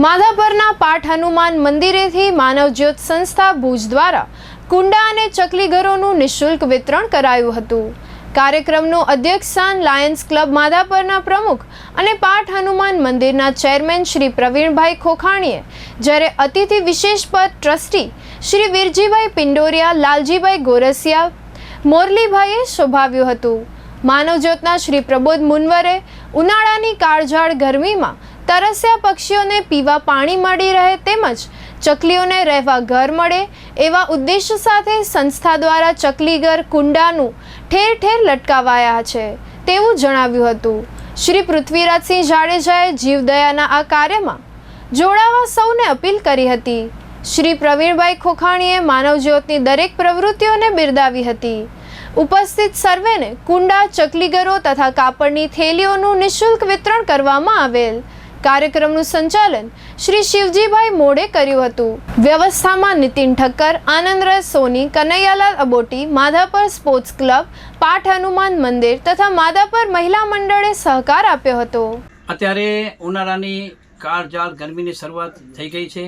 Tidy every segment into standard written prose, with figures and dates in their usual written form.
માધાપરના પાઠ હનુમાન મંદિરેથી માનવજ્યોત સંસ્થા ભુજ દ્વારા કુંડા અને ચકલી ઘરોનું નિઃશુલ્ક વિતરણ કરાયું હતું। કાર્યક્રમનું અધ્યક્ષસ્થાન લાયન્સ ક્લબ માધાપરના પ્રમુખ અને પાઠ હનુમાન મંદિરના ચેરમેન શ્રી પ્રવીણભાઈ ખોખાણીએ, જ્યારે અતિથિ વિશેષ પર ટ્રસ્ટી શ્રી વીરજીભાઈ પિંડોરિયા, લાલજીભાઈ ગોરસિયા, મોરલીભાઈએ શોભાવ્યું હતું। માનવજ્યોતના શ્રી પ્રબોધ મુનવરે ઉનાળાની કાળઝાળ ગરમીમાં તરસ્યા પક્ષીઓને પીવા પાણી મળી રહે તેમજ ચકલીઓને રહેવા ઘર મળે એવા ઉદ્દેશ્ય સાથે સંસ્થા દ્વારા ચકલી ઘર કુંડાનું ઠેર ઠેર લટકાવાયા છે તેવું જણાવ્યું હતું। શ્રી પૃથ્વીરાજસિંહ જાડેજાએ જીવદયાના આ કાર્યમાં જોડાવા સૌને અપીલ કરી હતી। શ્રી પ્રવીણભાઈ ખોખાણીએ માનવજ્યોતની દરેક પ્રવૃત્તિઓને બિરદાવી હતી। ઉપસ્થિત સર્વેને કુંડા, ચકલીઘરો તથા કાપડની થેલીઓનું નિઃશુલ્ક વિતરણ કરવામાં આવેલ। કાર્યક્રમનું સંચાલન શ્રી શિવજીભાઈ મોડે કર્યું હતું। વ્યવસ્થામાં નીતિન ઠક્કર, આનંદરાજ સોની, કનૈયાલાલ અબોટી, માધાપર સ્પોર્ટ્સ ક્લબ, પાઠ હનુમાન મંદિર તથા માધાપર મહિલા મંડળે સહકાર આપ્યો હતો। અત્યારે ઉનાળાની કાળઝાળ ગરમીની શરૂઆત થઈ ગઈ છે।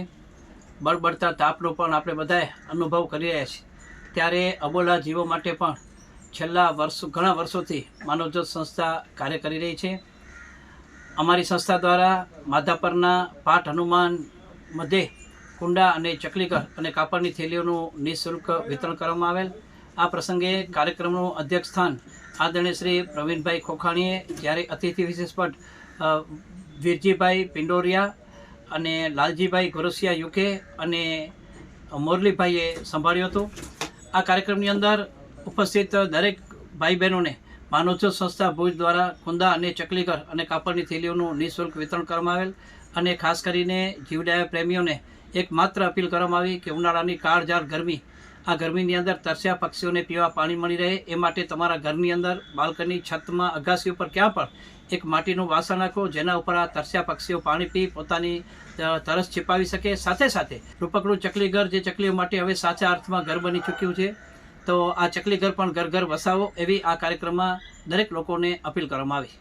બળબડતા તાપનો પણ આપણે બધાએ અનુભવ કરી રહ્યા છીએ। ત્યારે અબોલા જીવો માટે પણ છેલ્લા ઘણા વર્ષોથી માનવજ્યોત સંસ્થા કાર્ય કરી રહી છે। અમારી સંસ્થા દ્વારા માધાપરના પાઠ હનુમાન મધ્યે કુંડા અને ચકલીઘર અને કાપડની થેલીઓનું નિઃશુલ્ક વિતરણ કરવામાં આવેલ। આ પ્રસંગે કાર્યક્રમનું અધ્યક્ષસ્થાન આદરણીય શ્રી પ્રવીણભાઈ ખોખાણીએ, જ્યારે અતિથિ વિશેષ પર વીરજીભાઈ પિંડોરિયા અને લાલજીભાઈ ગોરસિયા યુકે અને મોરલીભાઈએ સંભાળ્યું હતું। આ કાર્યક્રમની અંદર ઉપસ્થિત દરેક ભાઈ બહેનોને માનવજ્યોત સંસ્થા ભુજ દ્વારા કુંડા અને ચકલીઘર અને કાપડની થેલીઓનું નિઃશુલ્ક વિતરણ કરવામાં આવેલ। અને ખાસ કરીને જીવદયા પ્રેમીઓને એક માત્ર અપીલ કરવામાં આવી કે ઉનાળાની કાળઝાળ ગરમી, આ ગરમીની અંદર તરસ્યા પક્ષીઓને પીવા પાણી મળી રહે એ માટે તમારા ઘરની અંદર, બાલ્કની, છતમાં, અગાસી ઉપર ક્યાં પણ એક માટીનું વાસણ નાખો, જેના ઉપર આ તરસ્યા પક્ષીઓ પાણી પી પોતાની તરસ छिपाવી શકે। સાથે સાથે રૂપકડું ચકલીઘર, જે ચકલીઓ માટે હવે સાચા અર્થમાં ઘર બની ચૂક્યું છે, તો આ ચકલીઘર પણ ઘર ઘર વસાવો એવી આ કાર્યક્રમમાં દરેક લોકોને અપીલ કરવામાં આવી।